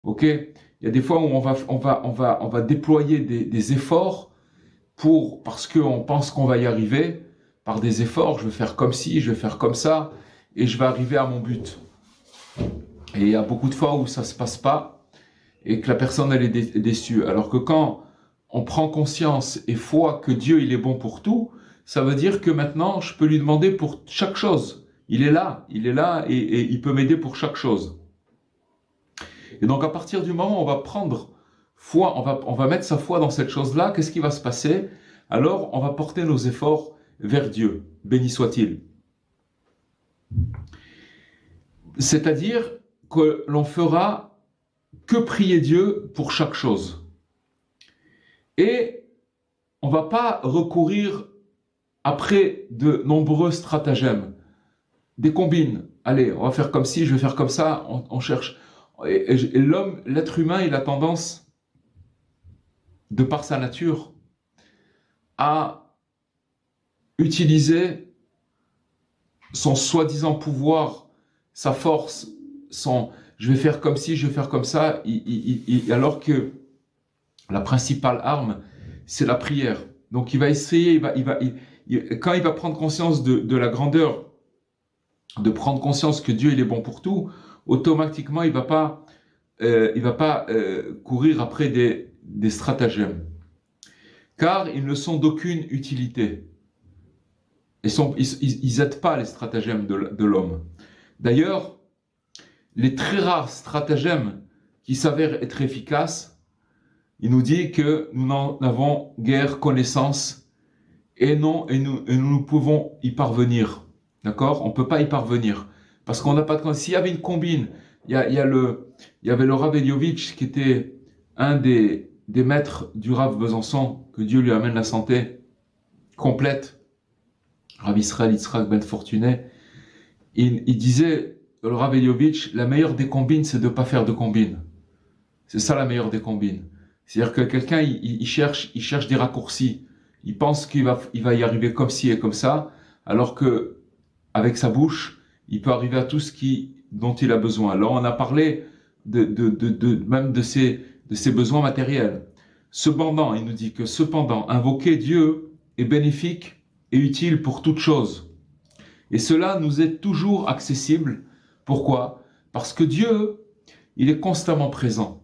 Ok? Il y a des fois où on va déployer des efforts parce qu'on pense qu'on va y arriver. Par des efforts, je vais faire comme ci, je vais faire comme ça, et je vais arriver à mon but. Et il y a beaucoup de fois où ça se passe pas, et que la personne elle est déçue. Alors que quand on prend conscience et foi que Dieu il est bon pour tout, ça veut dire que maintenant je peux lui demander pour chaque chose. Il est là et il peut m'aider pour chaque chose. Et donc à partir du moment où on va prendre foi, on va mettre sa foi dans cette chose-là, qu'est-ce qui va se passer? Alors on va porter nos efforts vers Dieu, béni soit-il. C'est-à-dire que l'on fera que prier Dieu pour chaque chose. Et on ne va pas recourir après de nombreux stratagèmes, des combines. Allez, on va faire comme ci, je vais faire comme ça, on cherche. Et l'homme, l'être humain, il a tendance, de par sa nature, à utiliser son soi-disant pouvoir, sa force, son je vais faire comme ci, je vais faire comme ça, alors que la principale arme, c'est la prière. Donc il va essayer, quand il va prendre conscience de la grandeur, de prendre conscience que Dieu il est bon pour tout, automatiquement il va pas courir après des stratagèmes, car ils ne sont d'aucune utilité. Ils n'aident pas les stratagèmes de l'homme. D'ailleurs, les très rares stratagèmes qui s'avèrent être efficaces, il nous dit que nous n'en avons guère connaissance et nous pouvons y parvenir. D'accord? On ne peut pas y parvenir. Parce qu'on n'a pas de connaissance. S'il y avait une combine, il y avait le Rav Eliovitch qui était un des maîtres du Rav Besançon, que Dieu lui amène la santé complète, Rav Israël Yitzhak Ben Fortuné. Il disait, le Rav Eliovitch, la meilleure des combines, c'est de ne pas faire de combine. C'est ça la meilleure des combines. C'est-à-dire que quelqu'un, il cherche des raccourcis. Il pense qu'il va y arriver comme ci et comme ça, alors que avec sa bouche, il peut arriver à tout ce dont il a besoin. Alors on a parlé même de ses besoins matériels. Cependant, il nous dit que invoquer Dieu est bénéfique et utile pour toute chose. Et cela nous est toujours accessible. Pourquoi? Parce que Dieu, il est constamment présent.